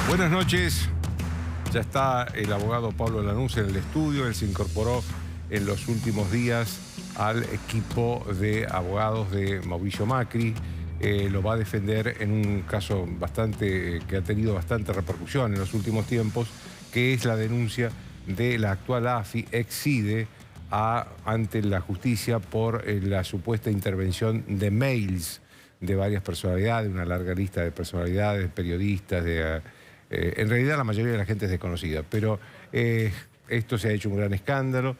Buenas noches. Ya está el abogado Pablo Lanús en el estudio. Él se incorporó en los últimos días al equipo de abogados de Mauricio Macri. Lo va a defender en un caso que ha tenido bastante repercusión en los últimos tiempos, que es la denuncia de la actual AFI, ex-CIDE, ante la justicia por la supuesta intervención de mails de varias personalidades, una larga lista de personalidades, periodistas, en realidad la mayoría de la gente es desconocida, pero esto se ha hecho un gran escándalo.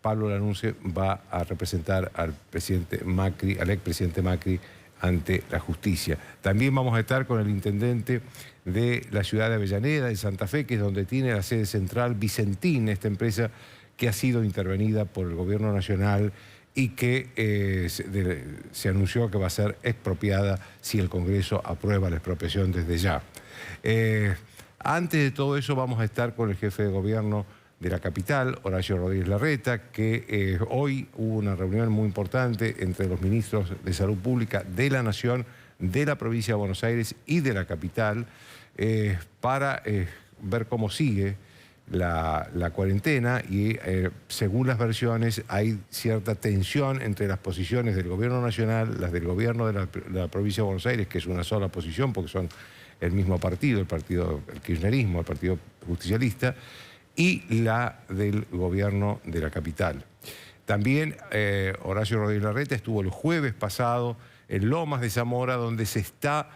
Pablo Lanús va a representar al presidente Macri, al expresidente Macri, ante la justicia. También vamos a estar con el intendente de la ciudad de Avellaneda, de Santa Fe, que es donde tiene la sede central Vicentín, esta empresa que ha sido intervenida por el gobierno nacional y que se anunció que va a ser expropiada si el Congreso aprueba la expropiación desde ya. Antes de todo eso vamos a estar con el jefe de gobierno de la capital, Horacio Rodríguez Larreta, que hoy hubo una reunión muy importante entre los ministros de Salud Pública de la Nación, de la provincia de Buenos Aires y de la capital, para ver cómo sigue la cuarentena y según las versiones hay cierta tensión entre las posiciones del gobierno nacional, las del gobierno de la provincia de Buenos Aires, que es una sola posición porque son el mismo partido, el kirchnerismo, el partido justicialista, y la del gobierno de la capital. También Horacio Rodríguez Larreta estuvo el jueves pasado en Lomas de Zamora, donde se está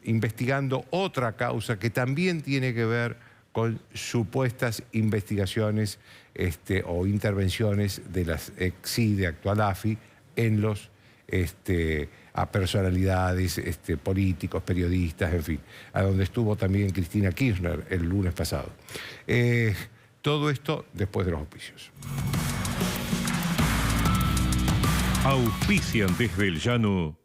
investigando otra causa que también tiene que ver con supuestas investigaciones o intervenciones de las ex-CIDE, actual AFI, en los a personalidades políticos, periodistas, en fin, a donde estuvo también Cristina Kirchner el lunes pasado. Todo esto después de los auspicios. Auspician desde el llano.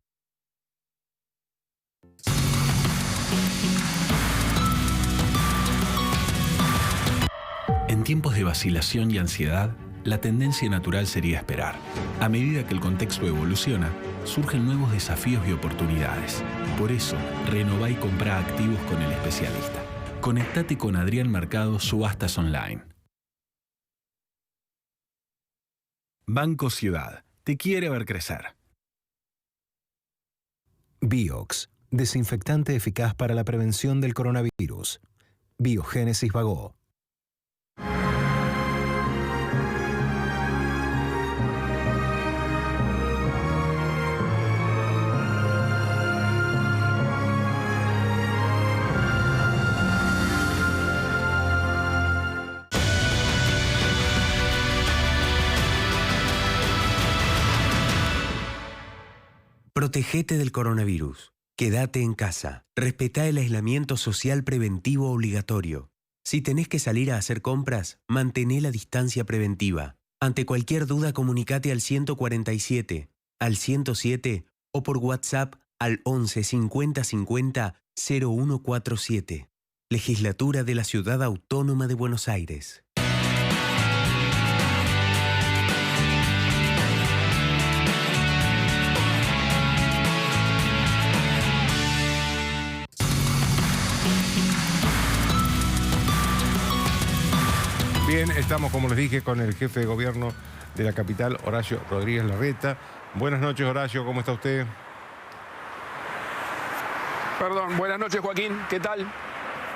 En tiempos de vacilación y ansiedad, la tendencia natural sería esperar. A medida que el contexto evoluciona, surgen nuevos desafíos y oportunidades. Por eso, renová y comprá activos con el especialista. Conectate con Adrián Mercado Subastas Online. Banco Ciudad. Te quiere ver crecer. Biox. Desinfectante eficaz para la prevención del coronavirus. Biogénesis Vagó. Protegete del coronavirus. Quédate en casa. Respetá el aislamiento social preventivo obligatorio. Si tenés que salir a hacer compras, mantené la distancia preventiva. Ante cualquier duda, comunicate al 147, al 107 o por WhatsApp al 11 50 50 0147. Legislatura de la Ciudad Autónoma de Buenos Aires. Bien, estamos, como les dije, con el jefe de gobierno de la capital, Horacio Rodríguez Larreta. Buenas noches, Horacio, ¿cómo está usted? Perdón, buenas noches, Joaquín, ¿qué tal?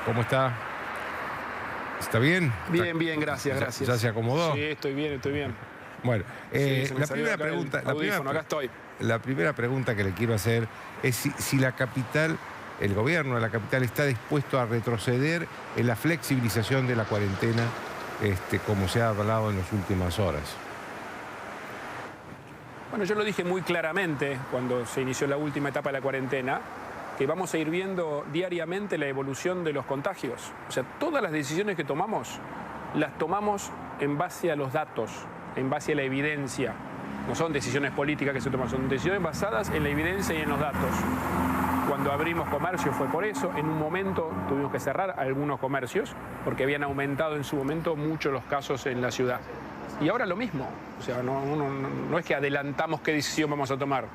¿Cómo está? ¿Está bien? Bien, bien, gracias. ¿Ya se acomodó? Sí, estoy bien. Bueno, Sí, la primera pregunta... acá estoy. La primera pregunta que le quiero hacer es si la capital, el gobierno de la capital, está dispuesto a retroceder en la flexibilización de la cuarentena, como se ha hablado en las últimas horas. Bueno, yo lo dije muy claramente cuando se inició la última etapa de la cuarentena, que vamos a ir viendo diariamente la evolución de los contagios. O sea, todas las decisiones que tomamos las tomamos en base a los datos, en base a la evidencia. No son decisiones políticas que se toman, son decisiones basadas en la evidencia y en los datos. Cuando abrimos comercio fue por eso. En un momento tuvimos que cerrar algunos comercios porque habían aumentado en su momento mucho los casos en la ciudad. Y ahora lo mismo. O sea, no es que adelantamos qué decisión vamos a tomar.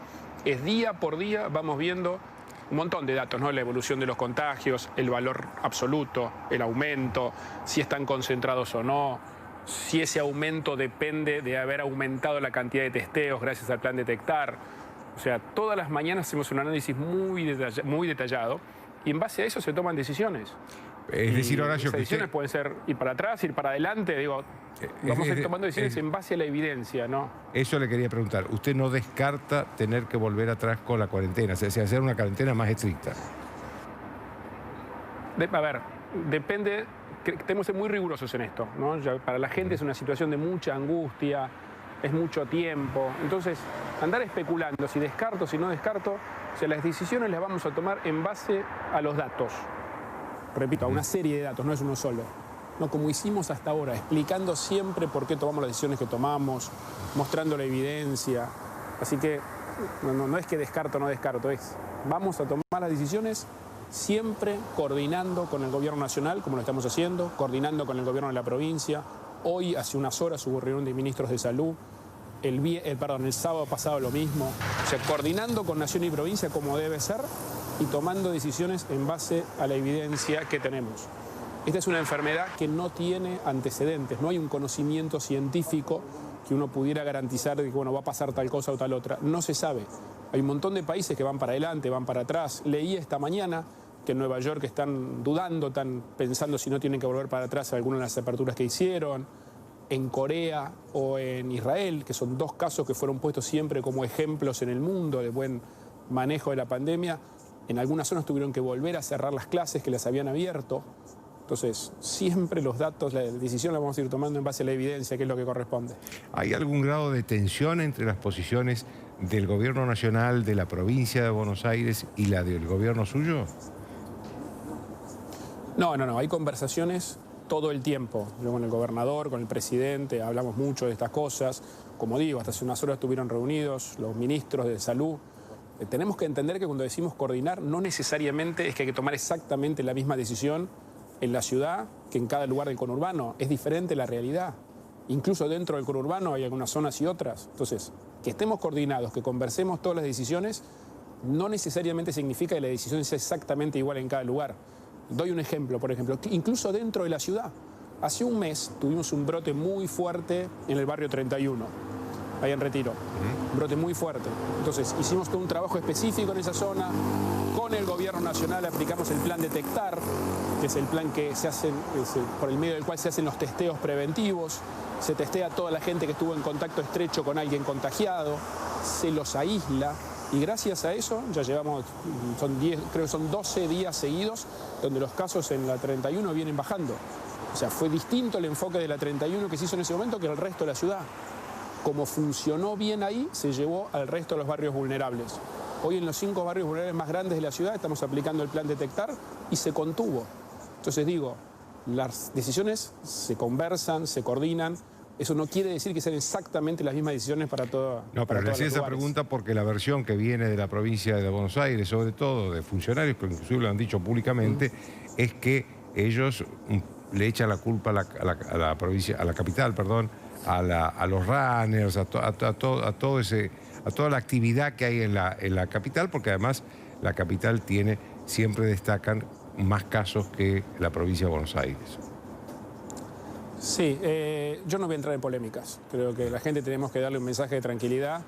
Es día por día vamos viendo un montón de datos, ¿no? La evolución de los contagios, el valor absoluto, el aumento, si están concentrados o no, si ese aumento depende de haber aumentado la cantidad de testeos gracias al plan Detectar. O sea, todas las mañanas hacemos un análisis muy detallado y en base a eso se toman decisiones. Es decir, Horacio, esas decisiones pueden ser ir para atrás, ir para adelante. Digo, vamos a ir tomando decisiones en base a la evidencia, ¿no? Eso le quería preguntar. ¿Usted no descarta tener que volver atrás con la cuarentena? O sea, hacer una cuarentena más estricta. A ver, depende. Tenemos que ser muy rigurosos en esto, ¿no? Ya para la gente es una situación de mucha angustia, es mucho tiempo. Entonces, andar especulando si descarto, si no descarto, o sea, las decisiones las vamos a tomar en base a los datos. Repito, a una serie de datos, no es uno solo. No, como hicimos hasta ahora, explicando siempre por qué tomamos las decisiones que tomamos, mostrando la evidencia. Así que no es que descarto o no descarto, es vamos a tomar las decisiones siempre coordinando con el gobierno nacional, como lo estamos haciendo, coordinando con el gobierno de la provincia. Hoy, hace unas horas, hubo reunión de ministros de salud. El sábado pasado lo mismo. O sea, coordinando con nación y provincia como debe ser y tomando decisiones en base a la evidencia que tenemos. Esta es una enfermedad que no tiene antecedentes, no hay un conocimiento científico que uno pudiera garantizar de que bueno, va a pasar tal cosa o tal otra. No se sabe. Hay un montón de países que van para adelante, van para atrás. Leí esta mañana que en Nueva York están dudando, están pensando si no tienen que volver para atrás algunas de las aperturas que hicieron. En Corea o en Israel, que son dos casos que fueron puestos siempre como ejemplos en el mundo de buen manejo de la pandemia, en algunas zonas tuvieron que volver a cerrar las clases que las habían abierto. Entonces, siempre los datos, la decisión la vamos a ir tomando en base a la evidencia, que es lo que corresponde. ¿Hay algún grado de tensión entre las posiciones del gobierno nacional, de la provincia de Buenos Aires y la del gobierno suyo? No. Hay conversaciones todo el tiempo. Yo con el gobernador, con el presidente, hablamos mucho de estas cosas. Como digo, hasta hace unas horas estuvieron reunidos los ministros de salud. Tenemos que entender que cuando decimos coordinar, no necesariamente es que hay que tomar exactamente la misma decisión en la ciudad que en cada lugar del conurbano. Es diferente la realidad. Incluso dentro del conurbano hay algunas zonas y otras. Entonces, que estemos coordinados, que conversemos todas las decisiones, no necesariamente significa que la decisión sea exactamente igual en cada lugar. Doy un ejemplo, por ejemplo, incluso dentro de la ciudad. Hace un mes tuvimos un brote muy fuerte en el barrio 31, ahí en Retiro. Un brote muy fuerte. Entonces, hicimos todo un trabajo específico en esa zona. Con el gobierno nacional aplicamos el plan Detectar, que es el plan que se hace, por el medio del cual se hacen los testeos preventivos. Se testea a toda la gente que estuvo en contacto estrecho con alguien contagiado, se los aísla. Y gracias a eso ya llevamos, creo que son 12 días seguidos donde los casos en la 31 vienen bajando. O sea, fue distinto el enfoque de la 31 que se hizo en ese momento que el resto de la ciudad. Como funcionó bien ahí, se llevó al resto de los barrios vulnerables. Hoy en los 5 barrios vulnerables más grandes de la ciudad estamos aplicando el plan Detectar y se contuvo. Entonces digo, las decisiones se conversan, se coordinan. Eso no quiere decir que sean exactamente las mismas decisiones para toda. No, pero le hacía esa pregunta porque la versión que viene de la provincia de Buenos Aires, sobre todo de funcionarios, que inclusive lo han dicho públicamente, es que ellos le echan la culpa a la provincia, a la capital, perdón, a los runners, a toda la actividad que hay en la capital, porque además la capital siempre destacan más casos que la provincia de Buenos Aires. Sí, yo no voy a entrar en polémicas. Creo que la gente tenemos que darle un mensaje de tranquilidad.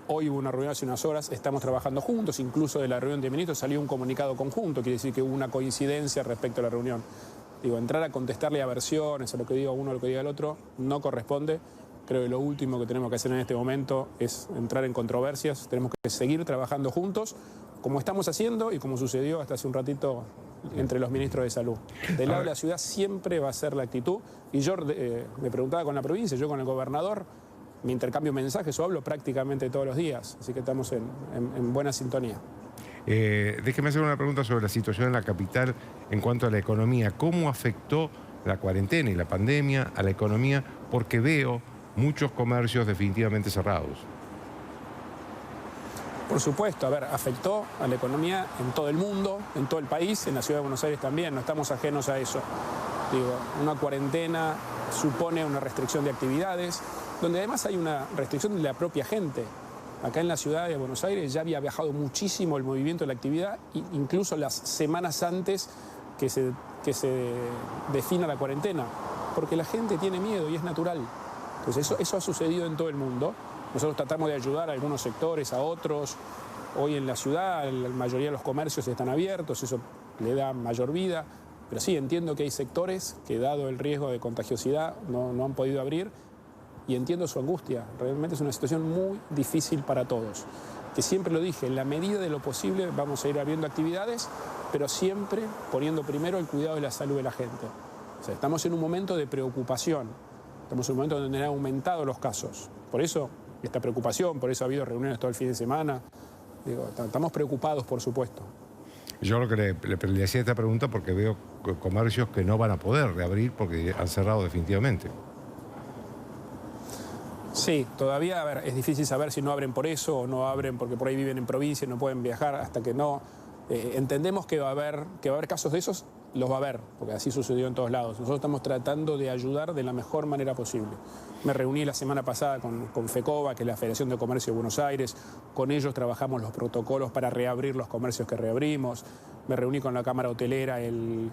Hoy hubo una reunión hace unas horas, estamos trabajando juntos, incluso de la reunión de ministros salió un comunicado conjunto, quiere decir que hubo una coincidencia respecto a la reunión. Digo, entrar a contestarle a versiones, a lo que diga uno, a lo que diga el otro, no corresponde. Creo que lo último que tenemos que hacer en este momento es entrar en controversias. Tenemos que seguir trabajando juntos, como estamos haciendo y como sucedió hasta hace un ratito entre los ministros de salud. Del lado de la ciudad siempre va a ser la actitud. Y yo me preguntaba con la provincia, yo con el gobernador, me intercambio mensajes o hablo prácticamente todos los días. Así que estamos en buena sintonía. Déjeme hacer una pregunta sobre la situación en la capital en cuanto a la economía. ¿Cómo afectó la cuarentena y la pandemia a la economía, porque veo muchos comercios definitivamente cerrados. Por supuesto, a ver, afectó a la economía en todo el mundo, en todo el país, en la ciudad de Buenos Aires también, no estamos ajenos a eso. Digo, una cuarentena supone una restricción de actividades, donde además hay una restricción de la propia gente. Acá en la ciudad de Buenos Aires ya había bajado muchísimo el movimiento de la actividad, incluso las semanas antes que se defina la cuarentena, porque la gente tiene miedo y es natural. Entonces eso ha sucedido en todo el mundo. Nosotros tratamos de ayudar a algunos sectores, a otros. Hoy en la ciudad la mayoría de los comercios están abiertos, eso le da mayor vida. Pero sí, entiendo que hay sectores que, dado el riesgo de contagiosidad, no han podido abrir. Y entiendo su angustia. Realmente es una situación muy difícil para todos. Que siempre lo dije, en la medida de lo posible vamos a ir abriendo actividades, pero siempre poniendo primero el cuidado de la salud de la gente. O sea, estamos en un momento de preocupación. Estamos en un momento donde han aumentado los casos. Por eso esta preocupación, por eso ha habido reuniones todo el fin de semana. Digo, estamos preocupados, por supuesto. Yo lo que le hacía esta pregunta porque veo comercios que no van a poder reabrir porque han cerrado definitivamente. Sí, todavía, a ver, es difícil saber si no abren por eso o no abren porque por ahí viven en provincia y no pueden viajar hasta que no. Entendemos que va a haber casos de esos, los va a haber, porque así sucedió en todos lados. Nosotros estamos tratando de ayudar de la mejor manera posible. Me reuní la semana pasada con FECOBA, que es la Federación de Comercio de Buenos Aires. Con ellos trabajamos los protocolos para reabrir los comercios que reabrimos. Me reuní con la Cámara Hotelera,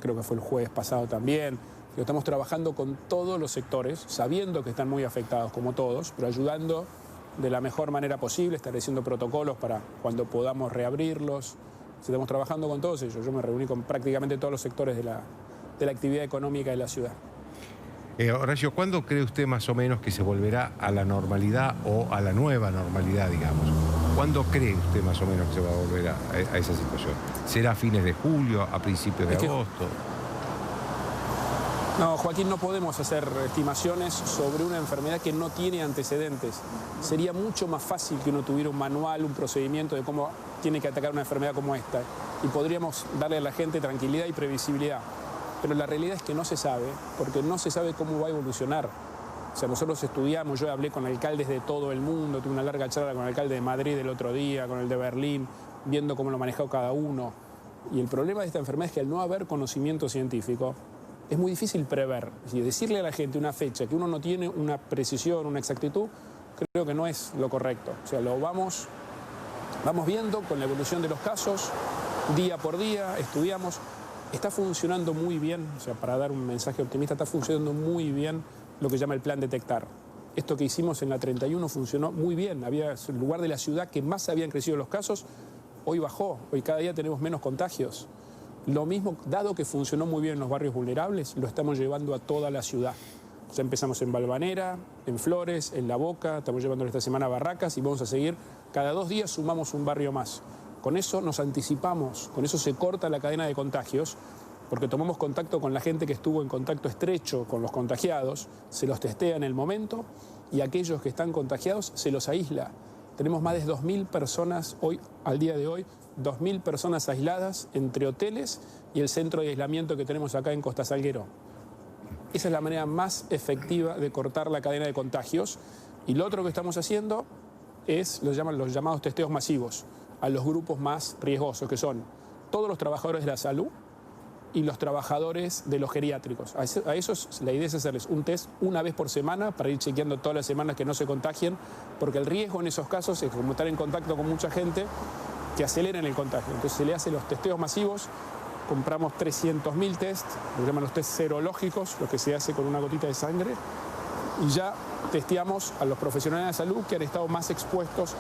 creo que fue el jueves pasado también. Estamos trabajando con todos los sectores, sabiendo que están muy afectados como todos, pero ayudando de la mejor manera posible, estableciendo protocolos para cuando podamos reabrirlos. Estamos trabajando con todos ellos. Yo me reuní con prácticamente todos los sectores de la actividad económica de la ciudad. Horacio, ¿cuándo cree usted más o menos que se volverá a la normalidad o a la nueva normalidad, digamos? ¿Cuándo cree usted más o menos que se va a volver a esa situación? ¿Será a fines de julio, a principios de agosto? No, Joaquín, no podemos hacer estimaciones sobre una enfermedad que no tiene antecedentes. Sería mucho más fácil que uno tuviera un manual, un procedimiento de cómo tiene que atacar una enfermedad como esta. Y podríamos darle a la gente tranquilidad y previsibilidad. Pero la realidad es que no se sabe, porque no se sabe cómo va a evolucionar. O sea, nosotros estudiamos, yo hablé con alcaldes de todo el mundo, tuve una larga charla con el alcalde de Madrid el otro día, con el de Berlín, viendo cómo lo ha manejado cada uno. Y el problema de esta enfermedad es que al no haber conocimiento científico, es muy difícil prever. Y decirle a la gente una fecha que uno no tiene una precisión, una exactitud, creo que no es lo correcto. O sea, lo vamos viendo con la evolución de los casos, día por día, estudiamos. Está funcionando muy bien, o sea, para dar un mensaje optimista, está funcionando muy bien lo que llama el plan detectar. Esto que hicimos en la 31 funcionó muy bien. Había el lugar de la ciudad que más habían crecido los casos, hoy bajó. Hoy cada día tenemos menos contagios. Lo mismo, dado que funcionó muy bien en los barrios vulnerables, lo estamos llevando a toda la ciudad. Ya empezamos en Balvanera, en Flores, en La Boca, estamos llevando esta semana a Barracas y vamos a seguir. Cada 2 días sumamos un barrio más. Con eso nos anticipamos, con eso se corta la cadena de contagios, porque tomamos contacto con la gente que estuvo en contacto estrecho con los contagiados, se los testea en el momento y aquellos que están contagiados se los aísla. Tenemos más de 2.000 personas hoy, al día de hoy, 2.000 personas aisladas entre hoteles y el centro de aislamiento que tenemos acá en Costa Salguero. Esa es la manera más efectiva de cortar la cadena de contagios. Y lo otro que estamos haciendo es los llamados testeos masivos a los grupos más riesgosos, que son todos los trabajadores de la salud y los trabajadores de los geriátricos. A esos la idea es hacerles un test una vez por semana para ir chequeando todas las semanas que no se contagien, porque el riesgo en esos casos es como estar en contacto con mucha gente que aceleren el contagio. Entonces se le hacen los testeos masivos, compramos 300.000 test, lo llaman los test serológicos, lo que se hace con una gotita de sangre, y ya testeamos a los profesionales de la salud que han estado más expuestos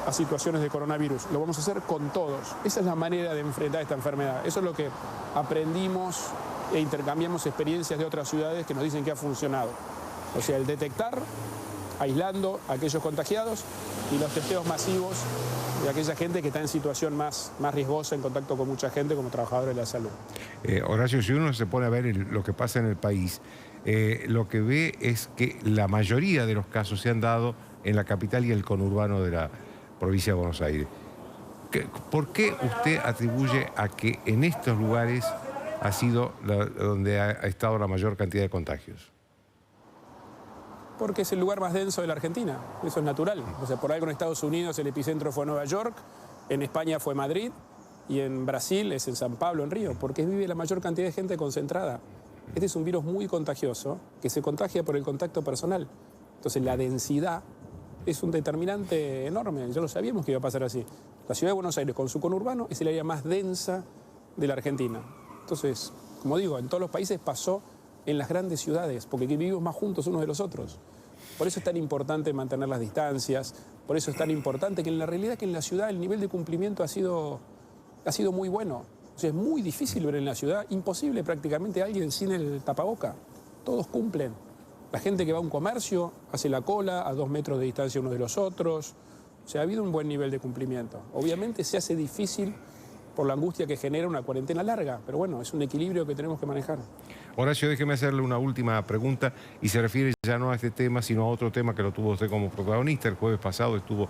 a situaciones de coronavirus. Lo vamos a hacer con todos. Esa es la manera de enfrentar esta enfermedad. Eso es lo que aprendimos e intercambiamos experiencias de otras ciudades que nos dicen que ha funcionado. O sea, el detectar, aislando a aquellos contagiados y los testeos masivos de aquella gente que está en situación más riesgosa, en contacto con mucha gente, como trabajadores de la salud. Horacio, si uno se pone a ver lo que pasa en el país, lo que ve es que la mayoría de los casos se han dado en la capital y el conurbano de la provincia de Buenos Aires. ¿Por qué usted atribuye a que en estos lugares ha sido donde ha estado la mayor cantidad de contagios? Porque es el lugar más denso de la Argentina, eso es natural. O sea, por algo en Estados Unidos el epicentro fue Nueva York, en España fue Madrid y en Brasil es en San Pablo, en Río, porque vive la mayor cantidad de gente concentrada. Este es un virus muy contagioso que se contagia por el contacto personal. Entonces la densidad es un determinante enorme, ya lo sabíamos que iba a pasar así. La ciudad de Buenos Aires con su conurbano es el área más densa de la Argentina. Entonces, como digo, en todos los países pasó en las grandes ciudades, porque aquí vivimos más juntos unos de los otros. Por eso es tan importante mantener las distancias, por eso es tan importante que en la realidad que en la ciudad el nivel de cumplimiento ha sido muy bueno. O sea, es muy difícil ver en la ciudad, imposible prácticamente alguien sin el tapaboca. Todos cumplen. La gente que va a un comercio hace la cola a 2 metros de distancia unos de los otros. O sea, ha habido un buen nivel de cumplimiento. Obviamente se hace difícil por la angustia que genera una cuarentena larga, pero bueno, es un equilibrio que tenemos que manejar. Horacio, déjeme hacerle una última pregunta y se refiere ya no a este tema, sino a otro tema que lo tuvo usted como protagonista. El jueves pasado estuvo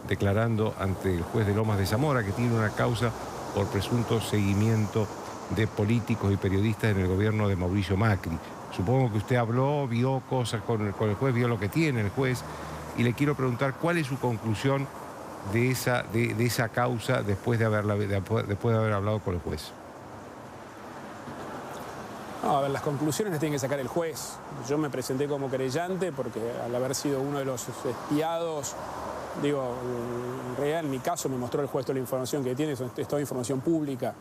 declarando ante el juez de Lomas de Zamora que tiene una causa por presunto seguimiento de políticos y periodistas en el gobierno de Mauricio Macri. Supongo que usted habló, vio cosas con el juez, vio lo que tiene el juez, y le quiero preguntar cuál es su conclusión de esa causa después de haber hablado con el juez. No, a ver, las conclusiones las tiene que sacar el juez. Yo me presenté como querellante porque al haber sido uno de los espiados, digo, en realidad en mi caso me mostró el juez toda la información que tiene, es toda información pública,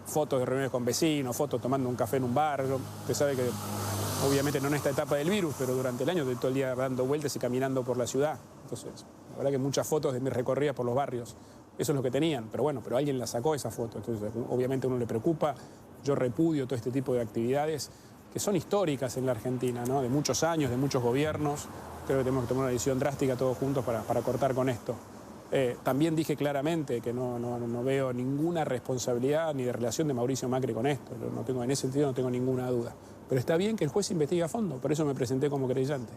fotos de reuniones con vecinos, fotos tomando un café en un bar. Usted sabe que obviamente no en esta etapa del virus, pero durante el año estoy todo el día dando vueltas y caminando por la ciudad. Entonces, la verdad que muchas fotos de mis recorridas por los barrios, eso es lo que tenían, pero bueno, pero alguien la sacó esa foto, entonces obviamente a uno le preocupa. Yo repudio todo este tipo de actividades que son históricas en la Argentina, ¿no? De muchos años, de muchos gobiernos. Creo que tenemos que tomar una decisión drástica todos juntos para cortar con esto. También dije claramente que no veo ninguna responsabilidad ni de relación de Mauricio Macri con esto. En ese sentido no tengo ninguna duda. Pero está bien que el juez investigue a fondo, por eso me presenté como querellante.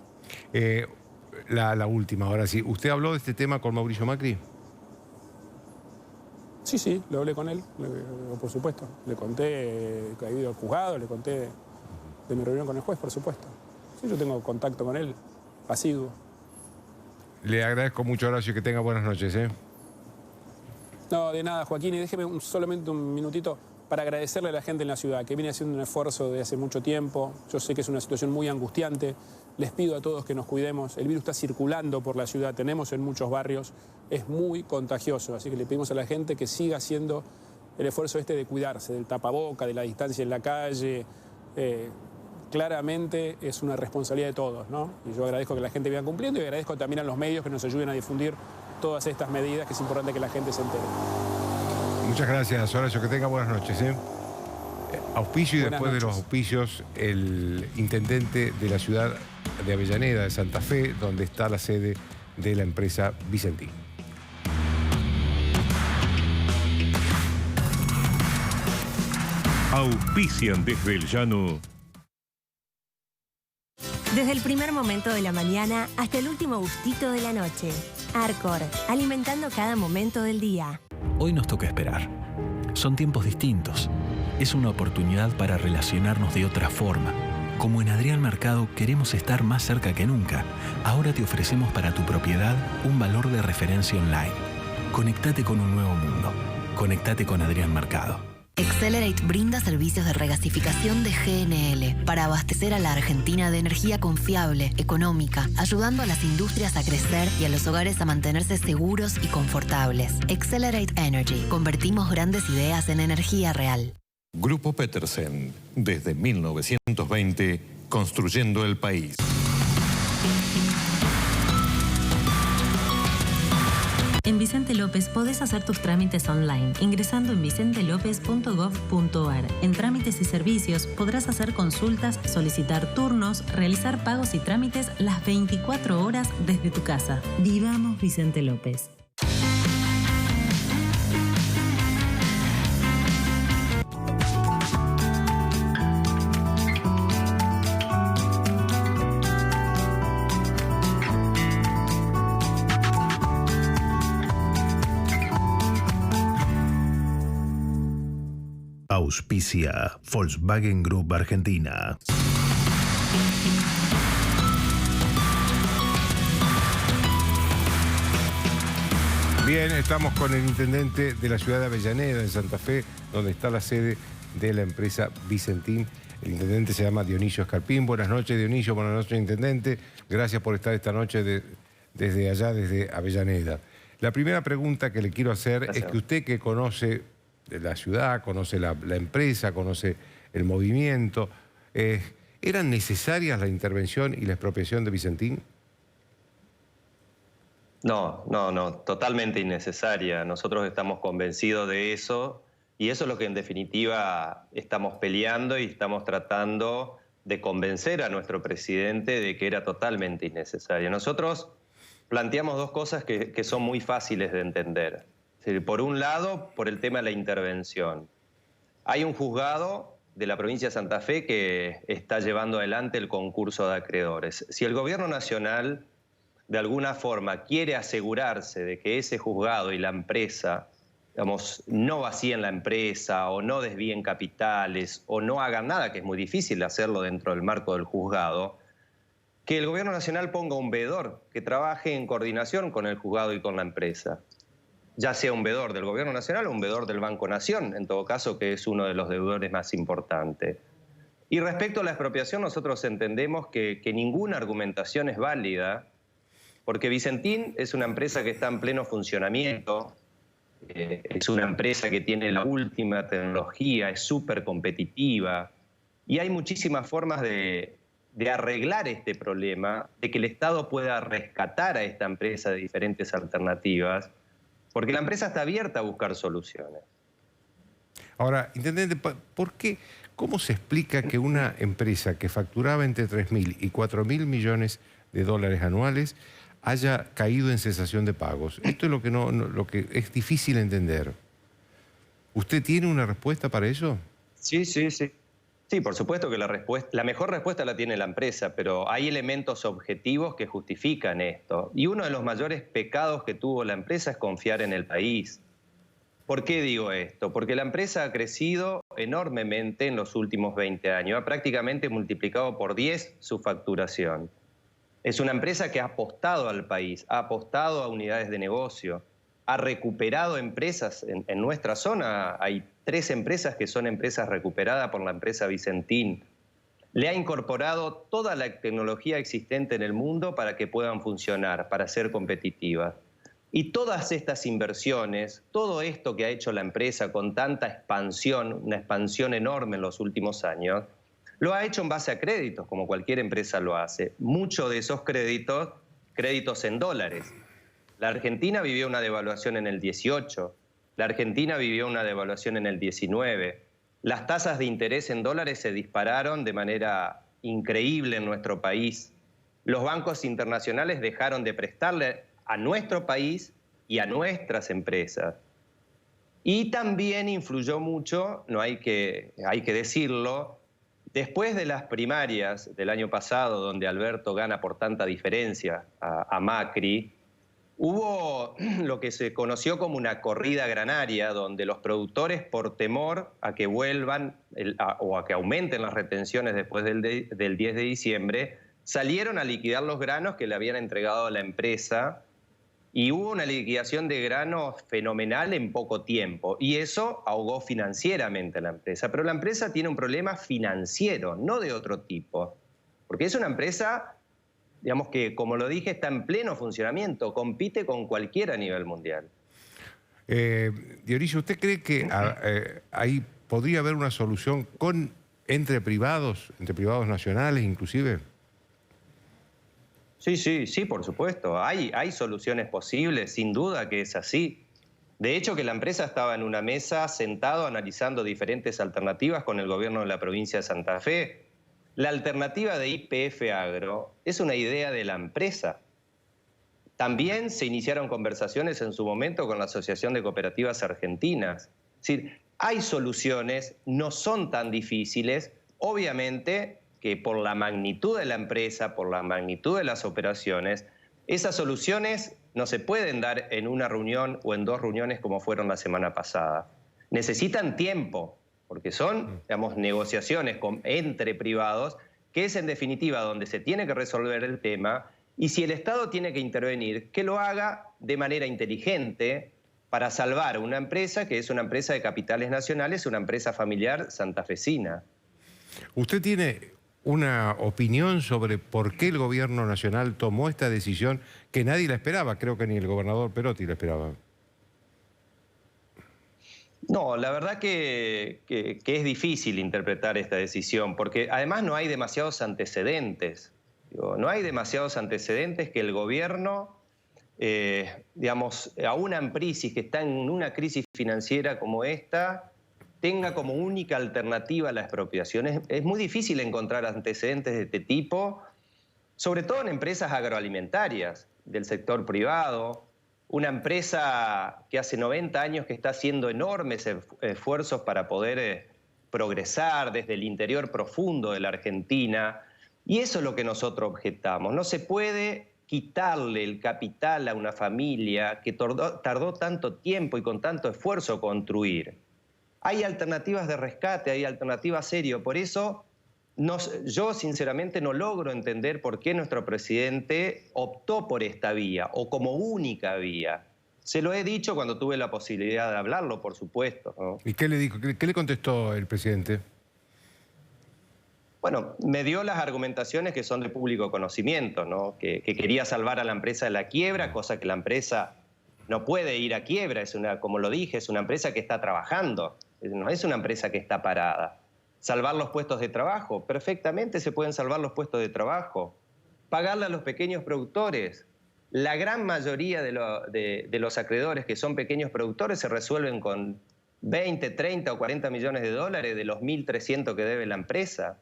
La última, ahora sí. ¿Usted habló de este tema con Mauricio Macri? Sí, lo hablé con él, por supuesto. Le conté que ha ido al juzgado, le conté de mi reunión con el juez, por supuesto. Sí, yo tengo contacto con él, asiduo. Le agradezco mucho, Horacio, que tenga buenas noches, ¿eh? No, de nada, Joaquín, y déjeme solamente un minutito para agradecerle a la gente en la ciudad, que viene haciendo un esfuerzo de hace mucho tiempo. Yo sé que es una situación muy angustiante. Les pido a todos que nos cuidemos. El virus está circulando por la ciudad, tenemos en muchos barrios, es muy contagioso. Así que le pedimos a la gente que siga haciendo el esfuerzo de cuidarse, del tapaboca, de la distancia en la calle. Claramente es una responsabilidad de todos, ¿no? Y yo agradezco que la gente vaya cumpliendo y agradezco también a los medios que nos ayuden a difundir todas estas medidas, que es importante que la gente se entere. Muchas gracias, Horacio, que tenga buenas noches, ¿eh? Auspicio y Buenas después noches. de los auspicios, el intendente de la ciudad de Avellaneda, de Santa Fe, donde está la sede de la empresa Vicentín. Auspician desde el llano. Desde el primer momento de la mañana hasta el último gustito de la noche. Arcor, alimentando cada momento del día. Hoy nos toca esperar. Son tiempos distintos. Es una oportunidad para relacionarnos de otra forma. Como en Adrián Mercado queremos estar más cerca que nunca, ahora te ofrecemos para tu propiedad un valor de referencia online. Conectate con un nuevo mundo. Conectate con Adrián Mercado. Accelerate brinda servicios de regasificación de GNL para abastecer a la Argentina de energía confiable, económica, ayudando a las industrias a crecer y a los hogares a mantenerse seguros y confortables. Accelerate Energy. Convertimos grandes ideas en energía real. Grupo Petersen, desde 1920, construyendo el país. En Vicente López podés hacer tus trámites online ingresando en vicentelopez.gov.ar. En trámites y servicios podrás hacer consultas, solicitar turnos, realizar pagos y trámites las 24 horas desde tu casa. Vivamos Vicente López. Auspicia Volkswagen Group Argentina. Bien, estamos con el intendente de la ciudad de Avellaneda, en Santa Fe, donde está la sede de la empresa Vicentín. El intendente se llama Dionisio Escarpín. Buenas noches, Dionisio. Buenas noches, intendente. Gracias por estar esta noche desde allá, desde Avellaneda. La primera pregunta que le quiero hacer es que usted, que conoce la ciudad, conoce la empresa, conoce el movimiento, ¿eran necesarias la intervención y la expropiación de Vicentín? No, totalmente innecesaria. Nosotros estamos convencidos de eso y eso es lo que en definitiva estamos peleando y estamos tratando de convencer a nuestro presidente de que era totalmente innecesaria. Nosotros planteamos dos cosas que son muy fáciles de entender. Es decir, por un lado, por el tema de la intervención. Hay un juzgado de la provincia de Santa Fe que está llevando adelante el concurso de acreedores. Si el gobierno nacional de alguna forma quiere asegurarse de que ese juzgado y la empresa, digamos, no vacíen la empresa o no desvíen capitales o no hagan nada, que es muy difícil hacerlo dentro del marco del juzgado, que el gobierno nacional ponga un veedor que trabaje en coordinación con el juzgado y con la empresa, ya sea un veedor del gobierno nacional o un veedor del Banco Nación, en todo caso, que es uno de los deudores más importantes. Y respecto a la expropiación, nosotros entendemos que ninguna argumentación es válida, porque Vicentín es una empresa que está en pleno funcionamiento, es una empresa que tiene la última tecnología, es súper competitiva, y hay muchísimas formas de arreglar este problema, de que el Estado pueda rescatar a esta empresa de diferentes alternativas, porque la empresa está abierta a buscar soluciones. Ahora, intendente, ¿cómo se explica que una empresa que facturaba entre 3.000 y 4.000 millones de dólares anuales haya caído en cesación de pagos? Esto es lo que es difícil entender. ¿Usted tiene una respuesta para eso? Sí. Sí, por supuesto que la mejor respuesta la tiene la empresa, pero hay elementos objetivos que justifican esto. Y uno de los mayores pecados que tuvo la empresa es confiar en el país. ¿Por qué digo esto? Porque la empresa ha crecido enormemente en los últimos 20 años, ha prácticamente multiplicado por 10 su facturación. Es una empresa que ha apostado al país, ha apostado a unidades de negocio, ha recuperado empresas. En nuestra zona hay 3 empresas que son empresas recuperadas por la empresa Vicentín. Le ha incorporado toda la tecnología existente en el mundo para que puedan funcionar, para ser competitivas. Y todas estas inversiones, todo esto que ha hecho la empresa con tanta expansión, una expansión enorme en los últimos años, lo ha hecho en base a créditos, como cualquier empresa lo hace. Muchos de esos créditos en dólares. La Argentina vivió una devaluación en el 18, la Argentina vivió una devaluación en el 19. Las tasas de interés en dólares se dispararon de manera increíble en nuestro país. Los bancos internacionales dejaron de prestarle a nuestro país y a nuestras empresas. Y también influyó mucho, hay que decirlo, después de las primarias del año pasado, donde Alberto gana por tanta diferencia a Macri, hubo lo que se conoció como una corrida granaria, donde los productores, por temor a que vuelvan o a que aumenten las retenciones después del 10 de diciembre, salieron a liquidar los granos que le habían entregado a la empresa, y hubo una liquidación de granos fenomenal en poco tiempo, y eso ahogó financieramente a la empresa. Pero la empresa tiene un problema financiero, no de otro tipo, porque es una empresa, digamos, que, como lo dije, está en pleno funcionamiento, compite con cualquiera a nivel mundial. Dionisio, ¿usted cree que ahí podría haber una solución entre privados nacionales inclusive? Sí, por supuesto. Hay soluciones posibles, sin duda que es así. De hecho, que la empresa estaba en una mesa sentado analizando diferentes alternativas con el gobierno de la provincia de Santa Fe. La alternativa de YPF Agro es una idea de la empresa. También se iniciaron conversaciones en su momento con la Asociación de Cooperativas Argentinas. Es decir, hay soluciones, no son tan difíciles, obviamente que por la magnitud de la empresa, por la magnitud de las operaciones, esas soluciones no se pueden dar en una reunión o en 2 reuniones como fueron la semana pasada. Necesitan tiempo, porque son, digamos, negociaciones entre privados, que es en definitiva donde se tiene que resolver el tema, y si el Estado tiene que intervenir, que lo haga de manera inteligente para salvar una empresa que es una empresa de capitales nacionales, una empresa familiar santafesina. ¿Usted tiene una opinión sobre por qué el gobierno nacional tomó esta decisión que nadie la esperaba? Creo que ni el gobernador Perotti la esperaba. No, la verdad que es difícil interpretar esta decisión, porque además no hay demasiados antecedentes. No hay demasiados antecedentes que el gobierno, digamos, a una empresa que está en una crisis financiera como esta, tenga como única alternativa la expropiación. Es muy difícil encontrar antecedentes de este tipo, sobre todo en empresas agroalimentarias del sector privado. Una empresa que hace 90 años que está haciendo enormes esfuerzos para poder progresar desde el interior profundo de la Argentina. Y eso es lo que nosotros objetamos. No se puede quitarle el capital a una familia que tardó tanto tiempo y con tanto esfuerzo construir. Hay alternativas de rescate, hay alternativas serias. Por eso yo sinceramente no logro entender por qué nuestro presidente optó por esta vía o como única vía. Se lo he dicho cuando tuve la posibilidad de hablarlo, por supuesto, ¿no? ¿Y qué le dijo? ¿Qué le contestó el presidente? Bueno, me dio las argumentaciones que son de público conocimiento, ¿no? Que quería salvar a la empresa de la quiebra, cosa que la empresa no puede ir a quiebra, como lo dije, es una empresa que está trabajando, no es una empresa que está parada. Salvar los puestos de trabajo, perfectamente se pueden salvar los puestos de trabajo. Pagarle a los pequeños productores. La gran mayoría de los acreedores que son pequeños productores se resuelven con 20, 30 o 40 millones de dólares de los 1.300 que debe la empresa.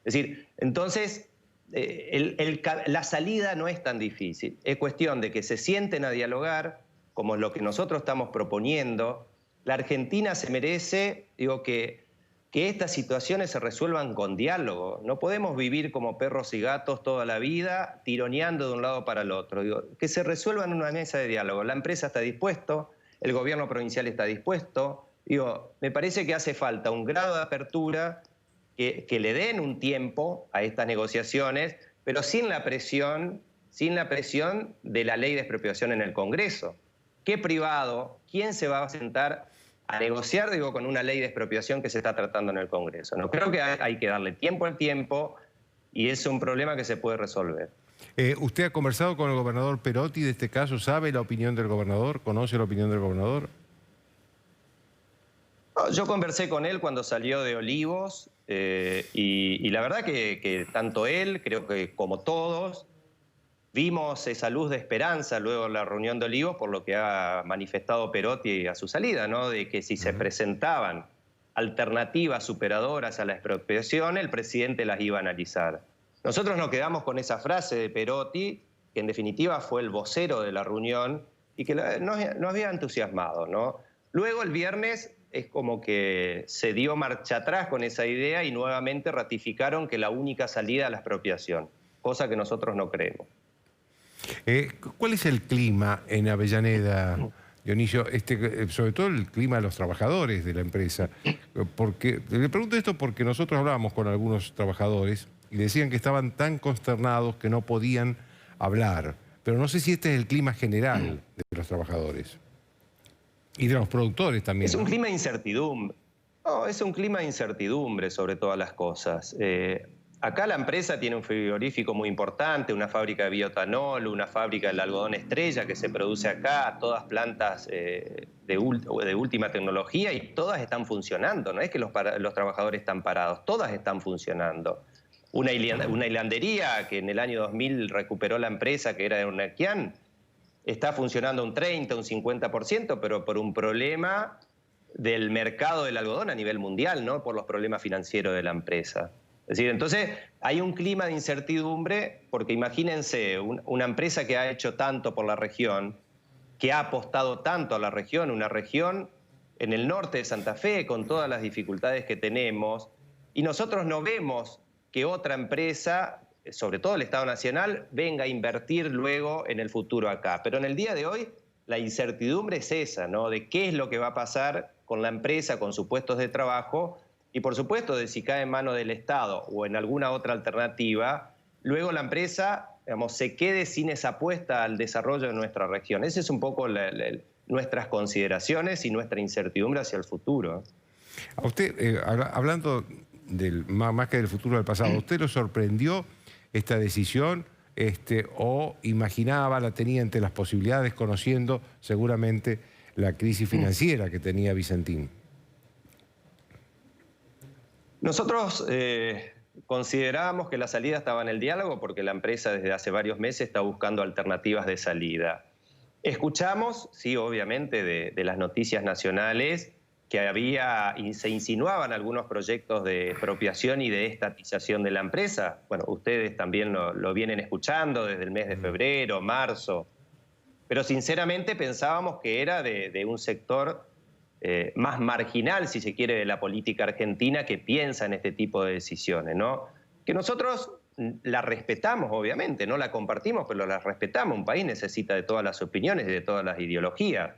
Es decir, entonces la salida no es tan difícil. Es cuestión de que se sienten a dialogar, como es lo que nosotros estamos proponiendo. La Argentina se merece, digo, que estas situaciones se resuelvan con diálogo. No podemos vivir como perros y gatos toda la vida, tironeando de un lado para el otro. Digo, que se resuelvan en una mesa de diálogo. La empresa está dispuesto, el gobierno provincial está dispuesto. Digo, me parece que hace falta un grado de apertura, que le den un tiempo a estas negociaciones, pero sin la presión de la ley de expropiación en el Congreso. ¿Qué privado? ¿Quién se va a sentar a negociar, digo, con una ley de expropiación que se está tratando en el Congreso? No, creo que hay que darle tiempo al tiempo y es un problema que se puede resolver. ¿Usted ha conversado con el gobernador Perotti de este caso? ¿Sabe la opinión del gobernador? ¿Conoce la opinión del gobernador? No, yo conversé con él cuando salió de Olivos y la verdad que tanto él, creo que como todos, vimos esa luz de esperanza luego de la reunión de Olivos por lo que ha manifestado Perotti a su salida, ¿no? De que si se presentaban alternativas superadoras a la expropiación, el presidente las iba a analizar. Nosotros nos quedamos con esa frase de Perotti, que en definitiva fue el vocero de la reunión y que nos había entusiasmado, ¿no? Luego el viernes es como que se dio marcha atrás con esa idea y nuevamente ratificaron que la única salida es la expropiación, cosa que nosotros no creemos. ¿Cuál es el clima en Avellaneda, Dionisio? Sobre todo el clima de los trabajadores de la empresa. Le pregunto esto porque nosotros hablábamos con algunos trabajadores y decían que estaban tan consternados que no podían hablar. Pero no sé si este es el clima general de los trabajadores. Y de los productores también. Es un clima de incertidumbre. No, es un clima de incertidumbre sobre todas las cosas. Acá la empresa tiene un frigorífico muy importante, una fábrica de bioetanol, una fábrica del algodón estrella que se produce acá, todas plantas de última tecnología y todas están funcionando. No es que los trabajadores están parados, todas están funcionando. Una hilandería que en el año 2000 recuperó la empresa, que era de Unaquián, está funcionando un 30, un 50%, pero por un problema del mercado del algodón a nivel mundial, no por los problemas financieros de la empresa. Es decir, entonces hay un clima de incertidumbre porque imagínense una empresa que ha hecho tanto por la región, que ha apostado tanto a la región, una región en el norte de Santa Fe con todas las dificultades que tenemos, y nosotros no vemos que otra empresa, sobre todo el Estado Nacional, venga a invertir luego en el futuro acá. Pero en el día de hoy la incertidumbre es esa, ¿no? De qué es lo que va a pasar con la empresa, con sus puestos de trabajo, Y por supuesto, de si cae en manos del Estado o en alguna otra alternativa, luego la empresa, digamos, se quede sin esa apuesta al desarrollo de nuestra región. Esa es un poco nuestras consideraciones y nuestra incertidumbre hacia el futuro. A usted, hablando más que del futuro del pasado, ¿a usted lo sorprendió esta decisión o imaginaba, la tenía entre las posibilidades, conociendo seguramente la crisis financiera que tenía Vicentín? Nosotros considerábamos que la salida estaba en el diálogo porque la empresa desde hace varios meses está buscando alternativas de salida. Escuchamos, sí, obviamente, de las noticias nacionales que se insinuaban algunos proyectos de expropiación y de estatización de la empresa. Bueno, ustedes también lo vienen escuchando desde el mes de febrero, marzo. Pero sinceramente pensábamos que era de un sector más marginal, si se quiere, de la política argentina que piensa en este tipo de decisiones, ¿no? Que nosotros la respetamos, obviamente, no la compartimos, pero la respetamos. Un país necesita de todas las opiniones y de todas las ideologías.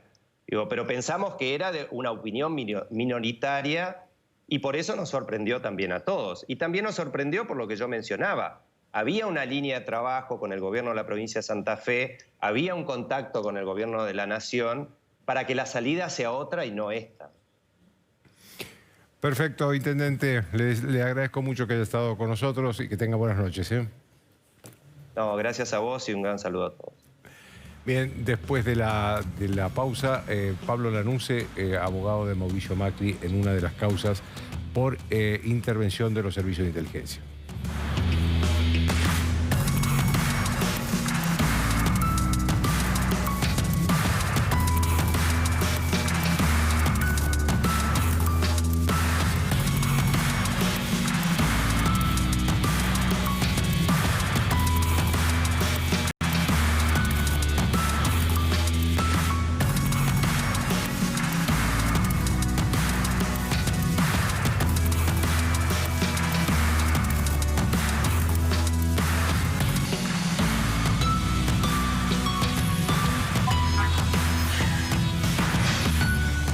Pero pensamos que era de una opinión minoritaria y por eso nos sorprendió también a todos. Y también nos sorprendió por lo que yo mencionaba. Había una línea de trabajo con el gobierno de la provincia de Santa Fe, había un contacto con el gobierno de la Nación para que la salida sea otra y no esta. Perfecto, Intendente. Le agradezco mucho que haya estado con nosotros y que tenga buenas noches. No, gracias a vos y un gran saludo a todos. Bien, después de la pausa, Pablo Lanuse, abogado de Mauricio Macri en una de las causas por intervención de los servicios de inteligencia.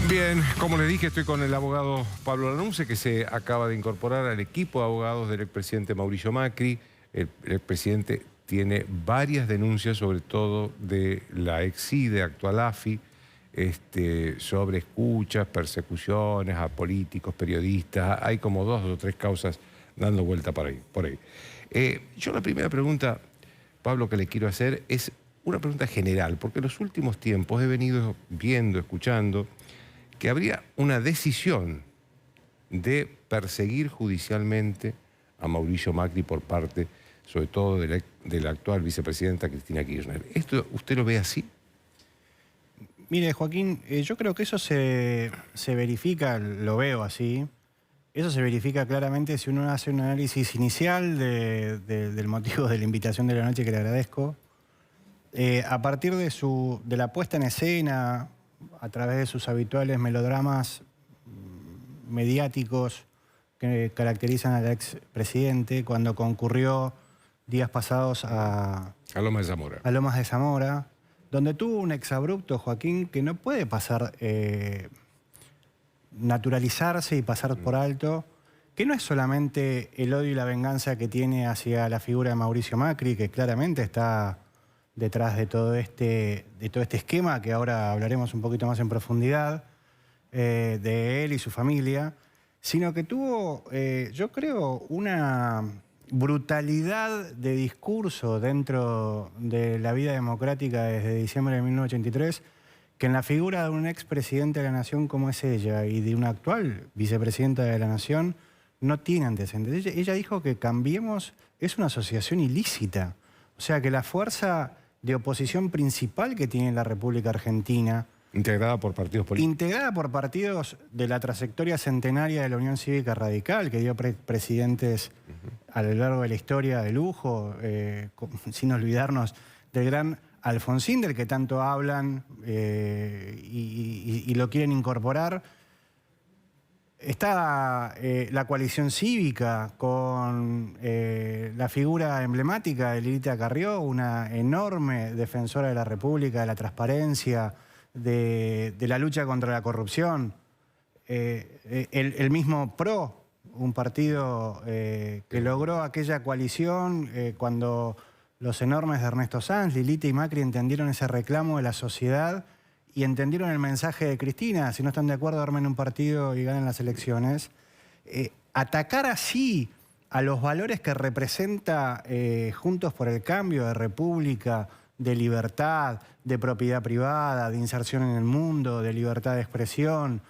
Bien, como les dije, estoy con el abogado Pablo Lanuse, que se acaba de incorporar al equipo de abogados del expresidente Mauricio Macri. El expresidente tiene varias denuncias, sobre todo de la ex-CIDE, actual AFI, sobre escuchas, persecuciones a políticos, periodistas. Hay como 2 o 3 causas dando vuelta por ahí. Yo la primera pregunta, Pablo, que le quiero hacer es una pregunta general, porque en los últimos tiempos he venido viendo, escuchando, que habría una decisión de perseguir judicialmente a Mauricio Macri por parte, sobre todo, de la actual vicepresidenta Cristina Kirchner. ¿Esto usted lo ve así? Mire, Joaquín, yo creo que eso se verifica, lo veo así, eso se verifica claramente si uno hace un análisis inicial del motivo de la invitación de la noche, que le agradezco. A partir de la puesta en escena, a través de sus habituales melodramas mediáticos que caracterizan al expresidente, cuando concurrió días pasados a Lomas de Zamora. A Lomas de Zamora, donde tuvo un exabrupto, Joaquín, que no puede pasar, naturalizarse y pasar por alto, que no es solamente el odio y la venganza que tiene hacia la figura de Mauricio Macri, que claramente está detrás de todo este esquema, que ahora hablaremos un poquito más en profundidad, de él y su familia, sino que tuvo, yo creo, una brutalidad de discurso dentro de la vida democrática desde diciembre de 1983, que en la figura de un expresidente de la Nación como es ella y de una actual vicepresidenta de la Nación no tiene antecedentes. Ella dijo que Cambiemos es una asociación ilícita, o sea que la fuerza de oposición principal que tiene la República Argentina, integrada por partidos políticos. Integrada por partidos de la trayectoria centenaria de la Unión Cívica Radical, que dio presidentes a lo largo de la historia de lujo, sin olvidarnos del gran Alfonsín, del que tanto hablan y lo quieren incorporar. Está la coalición cívica con la figura emblemática de Lilita Carrió, una enorme defensora de la República, de la transparencia, de la lucha contra la corrupción. El mismo PRO, un partido que logró aquella coalición cuando los enormes de Ernesto Sanz, Lilita y Macri entendieron ese reclamo de la sociedad y entendieron el mensaje de Cristina. Si no están de acuerdo, armen un partido y ganen las elecciones. Atacar así a los valores que representa Juntos por el Cambio, de república, de libertad, de propiedad privada, de inserción en el mundo, de libertad de expresión,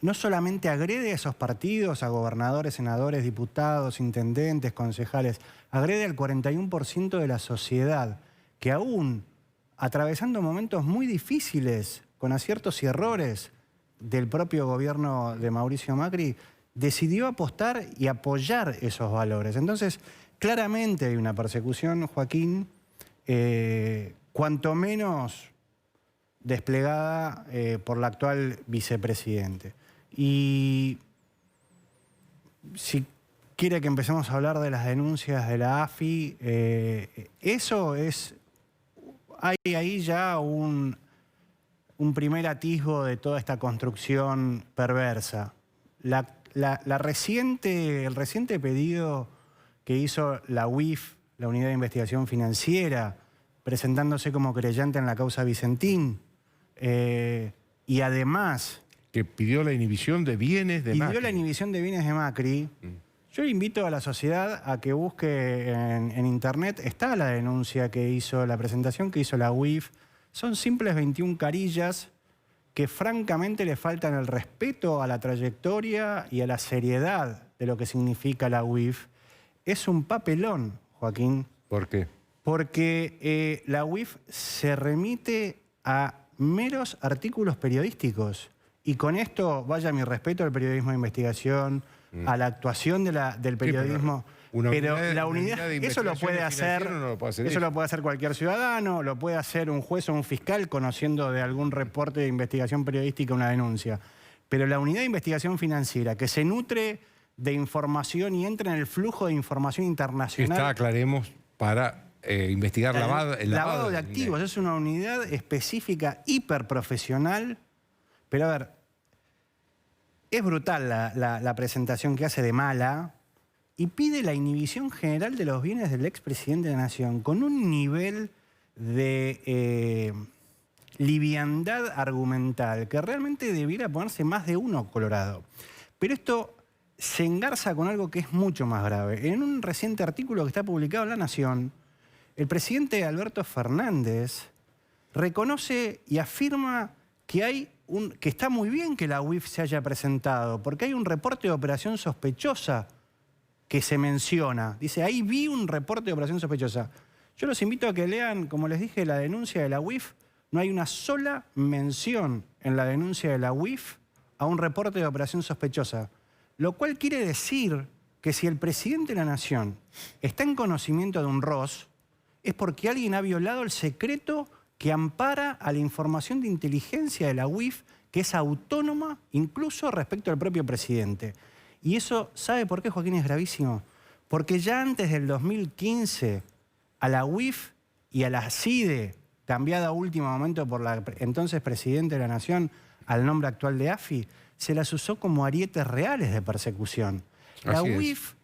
no solamente agrede a esos partidos, a gobernadores, senadores, diputados, intendentes, concejales, agrede al 41% de la sociedad, que aún atravesando momentos muy difíciles, con aciertos y errores del propio gobierno de Mauricio Macri, decidió apostar y apoyar esos valores. Entonces, claramente hay una persecución, Joaquín, cuanto menos desplegada por la actual vicepresidente. Y si quiere que empecemos a hablar de las denuncias de la AFI, eso es... Hay ahí ya un primer atisbo de toda esta construcción perversa. El reciente pedido que hizo la UIF, la Unidad de Investigación Financiera, presentándose como querellante en la causa Vicentín, y además... Que pidió la inhibición de bienes de Macri. Pidió la inhibición de bienes de Macri. Yo invito a la sociedad a que busque en internet. Está la denuncia que hizo, la presentación que hizo la UIF. Son simples 21 carillas que francamente le faltan el respeto a la trayectoria y a la seriedad de lo que significa la UIF. Es un papelón, Joaquín. ¿Por qué? Porque la UIF se remite a meros artículos periodísticos. Y con esto, vaya mi respeto al periodismo de investigación, a la actuación del periodismo. Sí, pero la unidad eso lo puede hacer, no lo puede hacer eso lo puede hacer cualquier ciudadano, lo puede hacer un juez o un fiscal conociendo de algún reporte de investigación periodística una denuncia. Pero la unidad de investigación financiera, que se nutre de información y entra en el flujo de información internacional... Está, aclaremos, para investigar el lavado de activos. Es una unidad específica, hiperprofesional. Pero a ver, es brutal la presentación que hace de mala y pide la inhibición general de los bienes del expresidente de la Nación con un nivel de liviandad argumental que realmente debiera ponerse más de uno colorado. Pero esto se engarza con algo que es mucho más grave. En un reciente artículo que está publicado en La Nación, el presidente Alberto Fernández reconoce y afirma que está muy bien que la UIF se haya presentado, porque hay un reporte de operación sospechosa que se menciona. Dice, ahí vi un reporte de operación sospechosa. Yo los invito a que lean, como les dije, la denuncia de la UIF. No hay una sola mención en la denuncia de la UIF a un reporte de operación sospechosa. Lo cual quiere decir que si el presidente de la Nación está en conocimiento de un ROS, es porque alguien ha violado el secreto que ampara a la información de inteligencia de la UIF, que es autónoma incluso respecto al propio presidente. Y eso, ¿sabe por qué, Joaquín, es gravísimo? Porque ya antes del 2015, a la UIF y a la CIDE, cambiada a último momento por la entonces presidente de la Nación al nombre actual de AFI, se las usó como arietes reales de persecución. La UIF,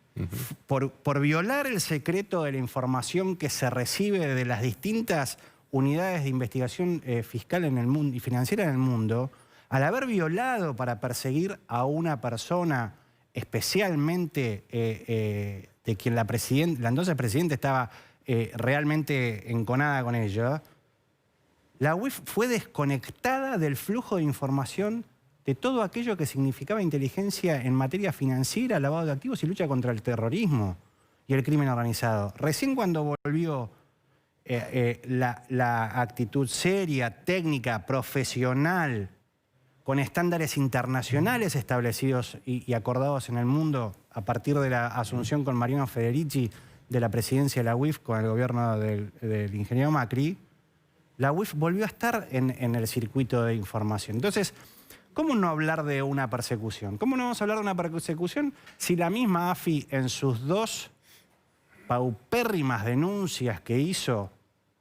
por violar el secreto de la información que se recibe de las distintas unidades de investigación fiscal en el mundo y financiera en el mundo, al haber violado para perseguir a una persona especialmente de quien la entonces presidenta estaba realmente enconada con ella, la UIF fue desconectada del flujo de información de todo aquello que significaba inteligencia en materia financiera, lavado de activos y lucha contra el terrorismo y el crimen organizado. Recién cuando volvió la actitud seria, técnica, profesional, con estándares internacionales establecidos y acordados en el mundo a partir de la asunción con Mariano Federici de la presidencia de la UIF con el gobierno del ingeniero Macri, la UIF volvió a estar en el circuito de información. Entonces, ¿cómo no hablar de una persecución? ¿Cómo no vamos a hablar de una persecución si la misma AFI en sus dos paupérrimas denuncias que hizo...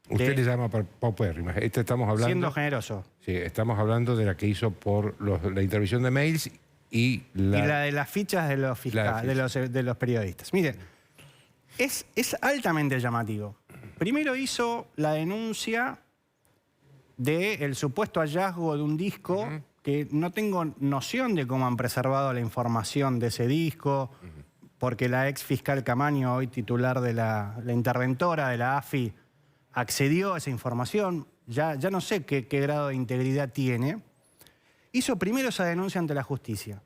Usted le llama paupérrimas. Estamos hablando... Siendo generoso. Sí, estamos hablando de la que hizo por la intervención de mails y la de las fichas de los fiscales, de los periodistas. Mire, es altamente llamativo. Primero hizo la denuncia del supuesto hallazgo de un disco que no tengo noción de cómo han preservado la información de ese disco, porque la ex fiscal Camaño, hoy titular de la interventora de la AFI, accedió a esa información. Ya no sé qué grado de integridad tiene. Hizo primero esa denuncia ante la justicia.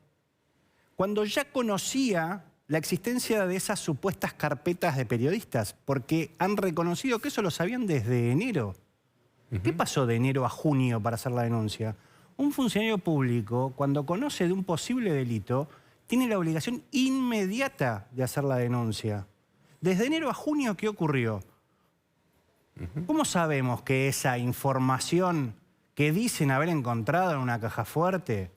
Cuando ya conocía la existencia de esas supuestas carpetas de periodistas, porque han reconocido que eso lo sabían desde enero. ¿Qué pasó de enero a junio para hacer la denuncia? Un funcionario público, cuando conoce de un posible delito, tiene la obligación inmediata de hacer la denuncia. Desde enero a junio, ¿qué ocurrió? ¿Cómo sabemos que esa información que dicen haber encontrado en una caja fuerte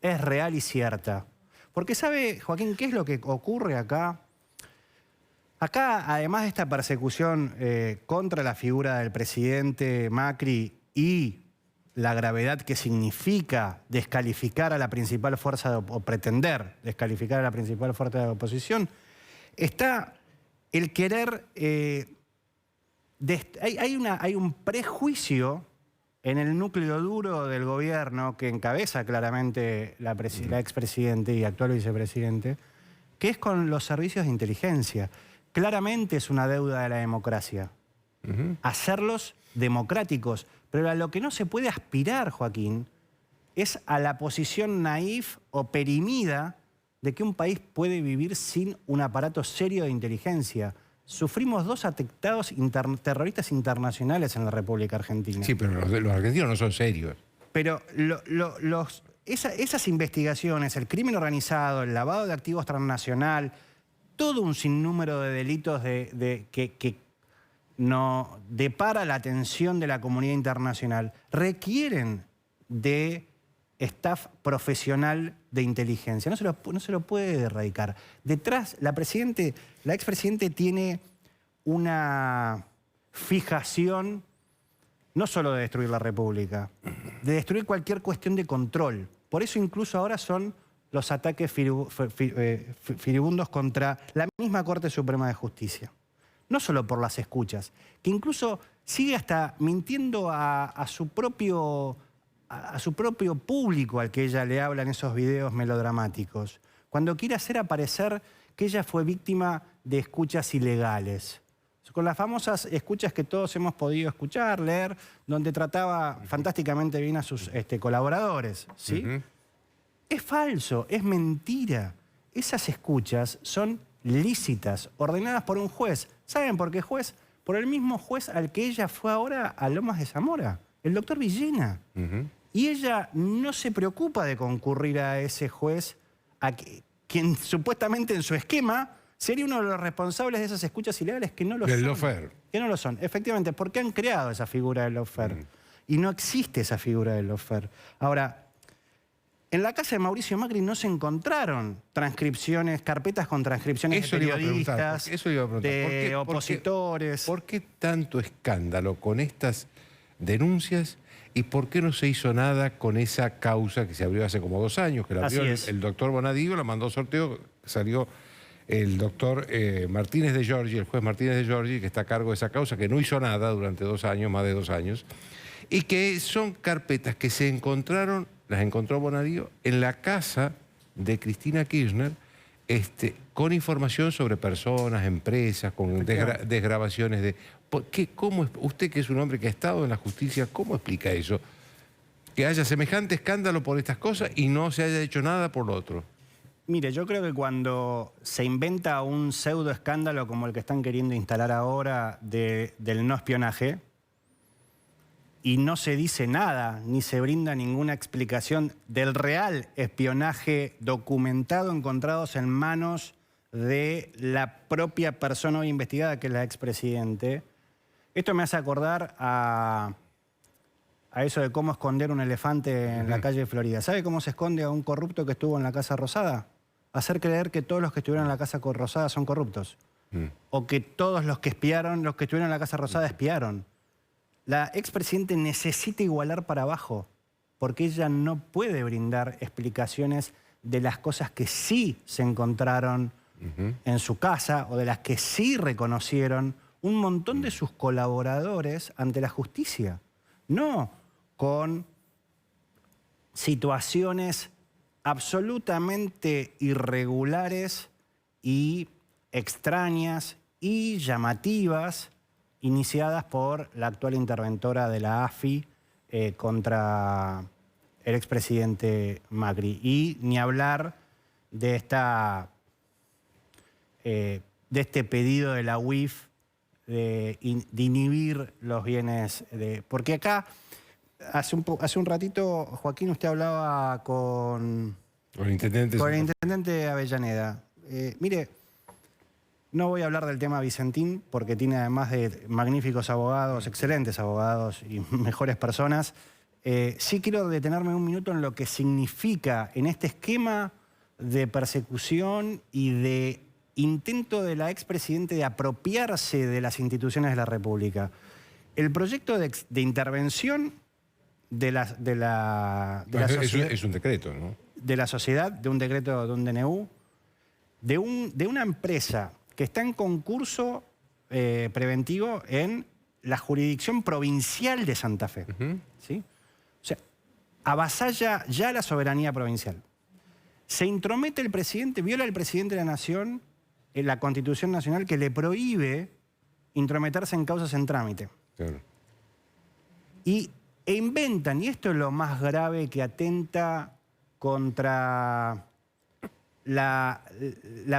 es real y cierta? Porque ¿sabe, Joaquín, qué es lo que ocurre acá? Acá, además de esta persecución contra la figura del presidente Macri y la gravedad que significa descalificar a la principal fuerza, o pretender descalificar a la principal fuerza de la oposición, está el querer... hay un prejuicio en el núcleo duro del gobierno que encabeza claramente la expresidente y actual vicepresidente, que es con los servicios de inteligencia. Claramente es una deuda de la democracia. Hacerlos democráticos. Pero a lo que no se puede aspirar, Joaquín, es a la posición naif o perimida de que un país puede vivir sin un aparato serio de inteligencia. Sufrimos 2 atentados terroristas internacionales en la República Argentina. Sí, pero los argentinos no son serios. Pero esas investigaciones, el crimen organizado, el lavado de activos transnacional, todo un sinnúmero de delitos que no depara la atención de la comunidad internacional, requieren de staff profesional de inteligencia. No se lo puede erradicar. Detrás, la expresidente tiene una fijación no solo de destruir la República, de destruir cualquier cuestión de control. Por eso incluso ahora son los ataques furibundos contra la misma Corte Suprema de Justicia. No solo por las escuchas, que incluso sigue hasta mintiendo a su propio público al que ella le habla en esos videos melodramáticos, cuando quiere hacer aparecer que ella fue víctima de escuchas ilegales. Con las famosas escuchas que todos hemos podido escuchar, leer, donde trataba fantásticamente bien a sus colaboradores, ¿sí? Es falso, es mentira. Esas escuchas son lícitas, ordenadas por un juez. ¿Saben por qué juez? Por el mismo juez al que ella fue ahora a Lomas de Zamora, el doctor Villena. Y ella no se preocupa de concurrir a ese juez, quien supuestamente en su esquema sería uno de los responsables de esas escuchas ilegales, que no lo son. Del lawfare. Que no lo son, efectivamente, porque han creado esa figura del lawfare. Y no existe esa figura del lawfare. Ahora, en la casa de Mauricio Macri no se encontraron transcripciones, carpetas con transcripciones de periodistas, de opositores. ¿Por qué tanto escándalo con estas denuncias y por qué no se hizo nada con esa causa que se abrió hace como 2 años? Que la abrió el doctor Bonadío, la mandó a sorteo, salió el doctor Martínez de Giorgi, el juez Martínez de Giorgi, que está a cargo de esa causa, que no hizo nada durante 2 años, más de 2 años, y que son carpetas que se encontraron, las encontró Bonadío, en la casa de Cristina Kirchner, con información sobre personas, empresas, con desgrabaciones de... Usted, que es un hombre que ha estado en la justicia, ¿cómo explica eso? Que haya semejante escándalo por estas cosas y no se haya hecho nada por lo otro. Mire, yo creo que cuando se inventa un pseudo escándalo como el que están queriendo instalar ahora del no espionaje, y no se dice nada, ni se brinda ninguna explicación del real espionaje documentado encontrados en manos de la propia persona hoy investigada, que es la expresidente, esto me hace acordar a eso de cómo esconder un elefante en la calle de Florida. ¿Sabe cómo se esconde a un corrupto que estuvo en la Casa Rosada? Hacer creer que todos los que estuvieron en la Casa Rosada son corruptos. O que todos los que espiaron, los que estuvieron en la Casa Rosada espiaron. La expresidente necesita igualar para abajo, porque ella no puede brindar explicaciones de las cosas que sí se encontraron en su casa o de las que sí reconocieron un montón de sus colaboradores ante la justicia. No con situaciones absolutamente irregulares y extrañas y llamativas iniciadas por la actual interventora de la AFI contra el expresidente Macri. Y ni hablar de este pedido de la UIF de inhibir los bienes. Porque acá, hace un ratito, Joaquín, usted hablaba con el intendente Avellaneda. Mire, no voy a hablar del tema Vicentín, porque tiene además de magníficos abogados, excelentes abogados y mejores personas. Sí quiero detenerme un minuto en lo que significa en este esquema de persecución y de intento de la expresidente de apropiarse de las instituciones de la República. El proyecto de intervención de la sociedad... Es un decreto, ¿no? De la sociedad, de un decreto, de un DNU, de una empresa que está en concurso preventivo en la jurisdicción provincial de Santa Fe. ¿Sí? O sea, avasalla ya la soberanía provincial. Se intromete el presidente, viola el presidente de la Nación en la Constitución Nacional que le prohíbe intrometerse en causas en trámite. Claro. E inventan, y esto es lo más grave que atenta contra la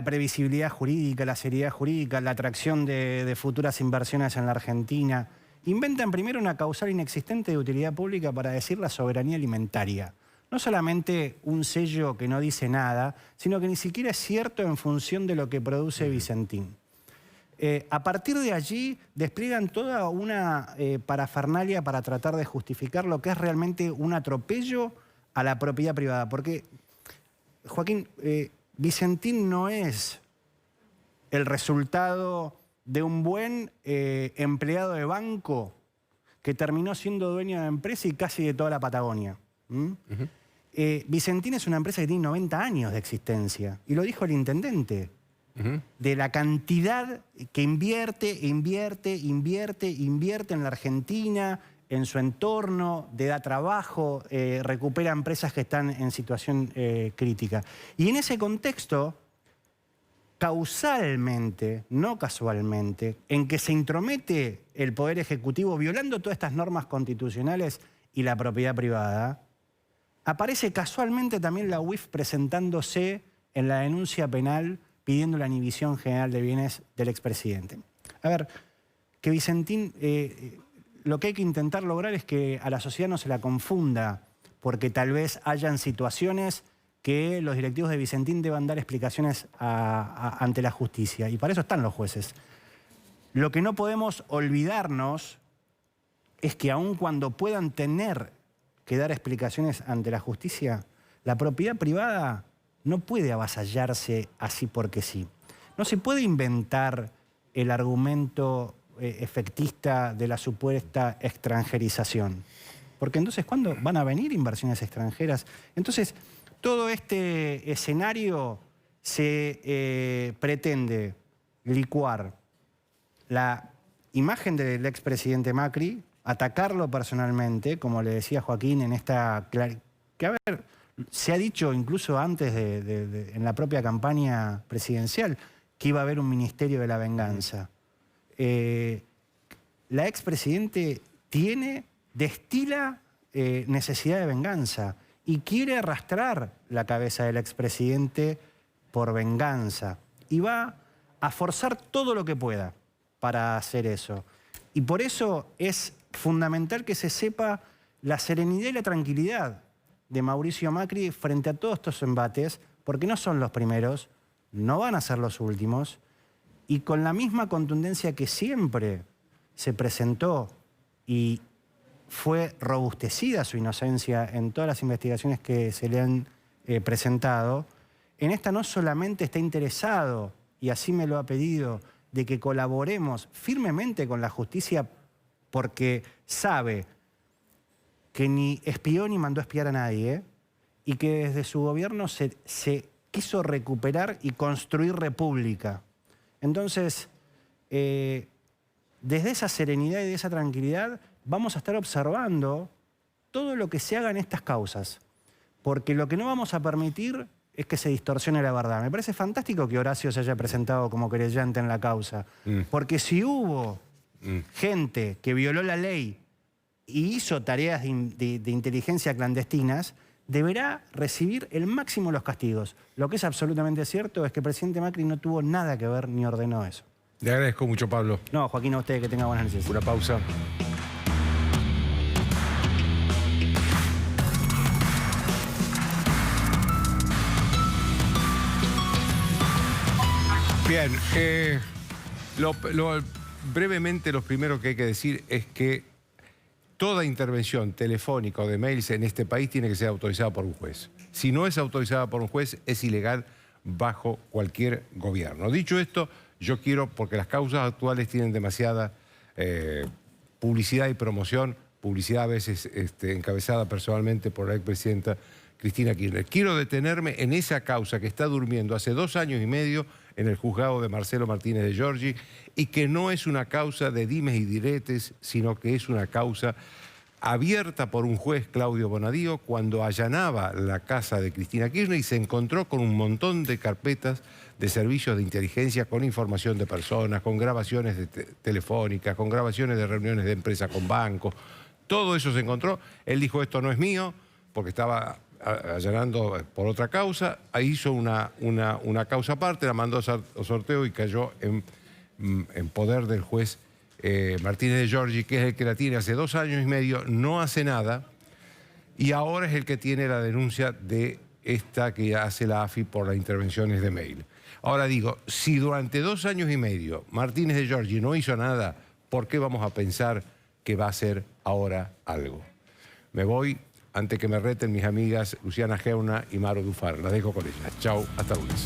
previsibilidad jurídica, la seriedad jurídica, la atracción de futuras inversiones en la Argentina. Inventan primero una causal inexistente de utilidad pública para decir la soberanía alimentaria. No solamente un sello que no dice nada, sino que ni siquiera es cierto en función de lo que produce Vicentín. A partir de allí despliegan toda una parafernalia para tratar de justificar lo que es realmente un atropello a la propiedad privada. Porque, Joaquín, Vicentín no es el resultado de un buen empleado de banco que terminó siendo dueño de empresa y casi de toda la Patagonia. Vicentín es una empresa que tiene 90 años de existencia, y lo dijo el intendente, de la cantidad que invierte en la Argentina, en su entorno, da trabajo, recupera empresas que están en situación crítica. Y en ese contexto, causalmente, no casualmente, en que se intromete el Poder Ejecutivo violando todas estas normas constitucionales y la propiedad privada, aparece casualmente también la UIF presentándose en la denuncia penal pidiendo la inhibición general de bienes del expresidente. A ver, que Vicentín, lo que hay que intentar lograr es que a la sociedad no se la confunda, porque tal vez hayan situaciones que los directivos de Vicentín deban dar explicaciones ante la justicia, y para eso están los jueces. Lo que no podemos olvidarnos es que aun cuando puedan tener que dar explicaciones ante la justicia, la propiedad privada no puede avasallarse así porque sí. No se puede inventar el argumento efectista de la supuesta extranjerización. Porque entonces, ¿cuándo van a venir inversiones extranjeras? Entonces, todo este escenario se pretende licuar la imagen del expresidente Macri, atacarlo personalmente, como le decía Joaquín, en esta... Que, a ver, se ha dicho incluso antes en la propia campaña presidencial que iba a haber un ministerio de la venganza. La expresidente destila necesidad de venganza y quiere arrastrar la cabeza del expresidente por venganza. Y va a forzar todo lo que pueda para hacer eso. Y por eso es fundamental que se sepa la serenidad y la tranquilidad de Mauricio Macri frente a todos estos embates, porque no son los primeros, no van a ser los últimos, y con la misma contundencia que siempre se presentó y fue robustecida su inocencia en todas las investigaciones que se le han presentado, en esta no solamente está interesado, y así me lo ha pedido, de que colaboremos firmemente con la justicia porque sabe que ni espió ni mandó espiar a nadie, y que desde su gobierno se quiso recuperar y construir república. Entonces, desde esa serenidad y de esa tranquilidad vamos a estar observando todo lo que se haga en estas causas, porque lo que no vamos a permitir es que se distorsione la verdad. Me parece fantástico que Horacio se haya presentado como querellante en la causa, porque si hubo gente que violó la ley y hizo tareas de inteligencia clandestinas, deberá recibir el máximo de los castigos. Lo que es absolutamente cierto es que el presidente Macri no tuvo nada que ver ni ordenó eso. Le agradezco mucho, Pablo. No, Joaquín, a usted que tenga buenas noches. Una pausa. Bien, brevemente lo primero que hay que decir es que toda intervención telefónica o de mails en este país tiene que ser autorizada por un juez. Si no es autorizada por un juez, es ilegal bajo cualquier gobierno. Dicho esto, yo quiero, porque las causas actuales tienen demasiada publicidad y promoción, publicidad a veces encabezada personalmente por la expresidenta Cristina Kirchner. Quiero detenerme en esa causa que está durmiendo hace 2 años y medio en el juzgado de Marcelo Martínez de Giorgi y que no es una causa de dimes y diretes, sino que es una causa abierta por un juez, Claudio Bonadío, cuando allanaba la casa de Cristina Kirchner y se encontró con un montón de carpetas de servicios de inteligencia con información de personas, con grabaciones telefónicas, con grabaciones de reuniones de empresas con bancos. Todo eso se encontró. Él dijo, esto no es mío, porque estaba allanando por otra causa. Ahí hizo una causa aparte, la mandó a sorteo y cayó en poder del juez Martínez de Giorgi, que es el que la tiene hace 2 años y medio, no hace nada, y ahora es el que tiene la denuncia de esta que hace la AFI por las intervenciones de mail. Ahora digo, si durante 2 años y medio Martínez de Giorgi no hizo nada, ¿por qué vamos a pensar que va a hacer ahora algo? Me voy antes que me reten mis amigas Luciana Geuna y Maro Dufar. Las dejo con ellas. Chau, hasta lunes.